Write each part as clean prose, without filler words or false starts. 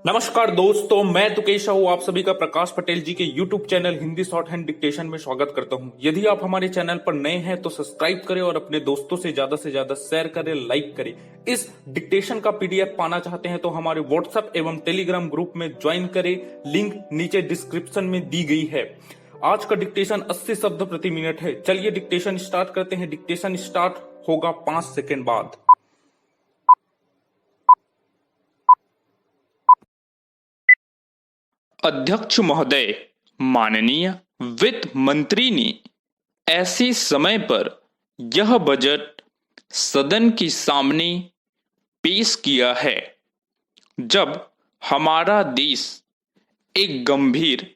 नमस्कार दोस्तों, मैं तुकेश साहू आप सभी का प्रकाश पटेल जी के YouTube channel Hindi short hand dictation में स्वागत करता हूं। यदि आप हमारे चैनल पर नए हैं तो सब्सक्राइब करें और अपने दोस्तों से ज्यादा शेयर करें, लाइक करें। इस डिक्टेशन का PDF पाना चाहते हैं तो हमारे व्हाट्सएप एवं टेलीग्राम ग्रुप में ज्वाइन करें, लिंक नीचे डिस्क्रिप्शन में दी गई है। आज का डिक्टेशन 80 शब्द प्रति मिनट है। चलिए डिक्टेशन स्टार्ट करते हैं। डिक्टेशन स्टार्ट होगा 5 सेकेंड बाद। अध्यक्ष महोदय, माननीय वित्त मंत्री ने ऐसे समय पर यह बजट सदन के सामने पेश किया है जब हमारा देश एक गंभीर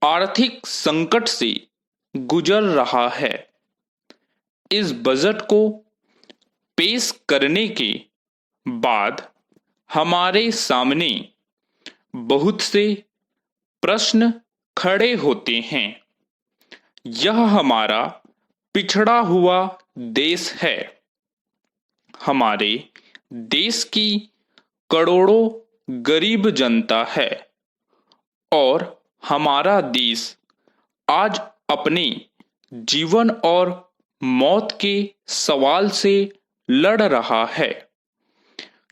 आर्थिक संकट से गुजर रहा है। इस बजट को पेश करने के बाद हमारे सामने बहुत से प्रश्न खड़े होते हैं। यह हमारा पिछड़ा हुआ देश है। हमारे देश की करोड़ों गरीब जनता है और हमारा देश आज अपने जीवन और मौत के सवाल से लड़ रहा है।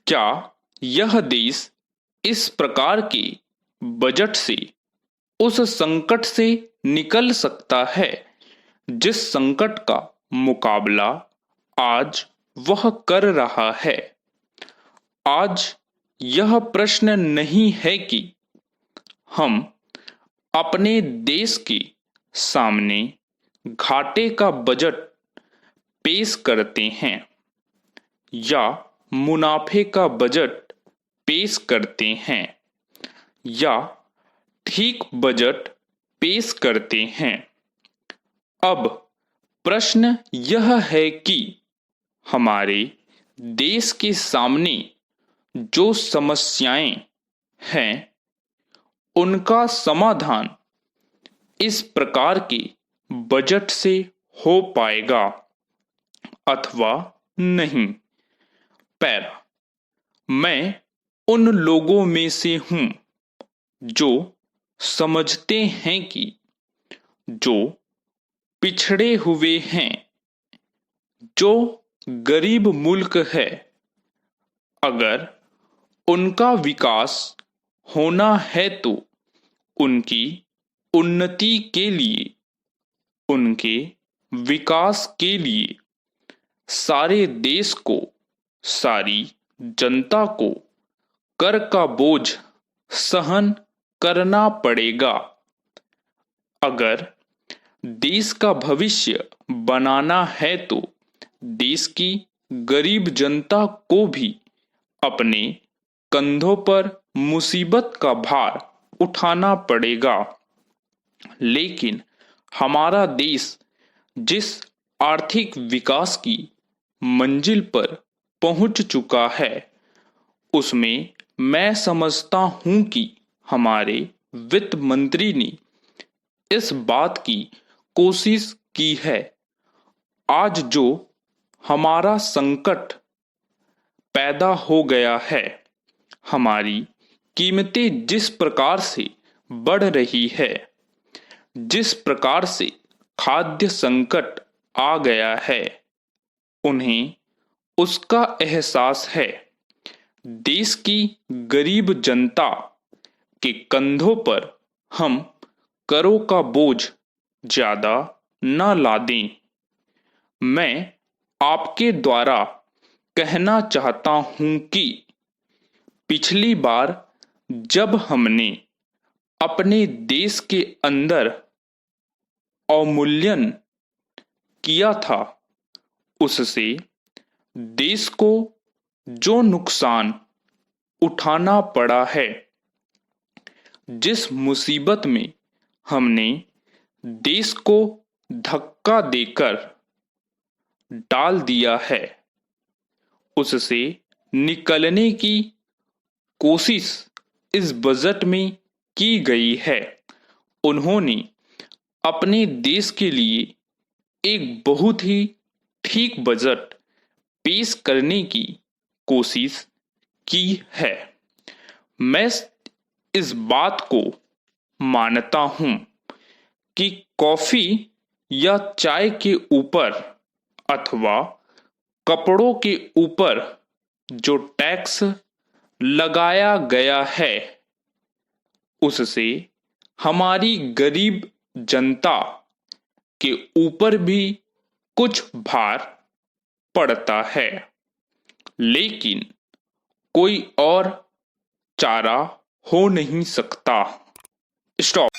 क्या यह देश इस प्रकार के बजट से उस संकट से निकल सकता है जिस संकट का मुकाबला आज वह कर रहा है? आज यह प्रश्न नहीं है कि हम अपने देश के सामने घाटे का बजट पेश करते हैं या मुनाफे का बजट पेश करते हैं या ठीक बजट पेश करते हैं। अब प्रश्न यह है कि हमारे देश के सामने जो समस्याएं हैं उनका समाधान इस प्रकार के बजट से हो पाएगा अथवा नहीं। पैरा, मैं उन लोगों में से हूं जो समझते हैं कि जो पिछड़े हुए हैं, जो गरीब मुल्क है, अगर उनका विकास होना है तो उनकी उन्नति के लिए, उनके विकास के लिए सारे देश को, सारी जनता को कर का बोझ सहन करना पड़ेगा। अगर देश का भविष्य बनाना है तो देश की गरीब जनता को भी अपने कंधों पर मुसीबत का भार उठाना पड़ेगा। लेकिन हमारा देश जिस आर्थिक विकास की मंजिल पर पहुंच चुका है उसमें मैं समझता हूं कि हमारे वित्त मंत्री ने इस बात की कोशिश की है। आज जो हमारा संकट पैदा हो गया है, हमारी कीमतें जिस प्रकार से बढ़ रही है, जिस प्रकार से खाद्य संकट आ गया है, उन्हें उसका एहसास है। देश की गरीब जनता के कंधों पर हम करों का बोझ ज्यादा न लादें। मैं आपके द्वारा कहना चाहता हूं कि पिछली बार जब हमने अपने देश के अंदर अवमूल्यन किया था, उससे देश को जो नुकसान उठाना पड़ा है, जिस मुसीबत में हमने देश को धक्का देकर डाल दिया है, उससे निकलने की कोशिश इस बजट में की गई है। उन्होंने अपने देश के लिए एक बहुत ही ठीक बजट पेश करने की कोशिश की है। मैं इस बात को मानता हूं कि कॉफी या चाय के ऊपर अथवा कपड़ों के ऊपर जो टैक्स लगाया गया है उससे हमारी गरीब जनता के ऊपर भी कुछ भार पड़ता है, लेकिन कोई और चारा हो नहीं सकता। स्टॉप।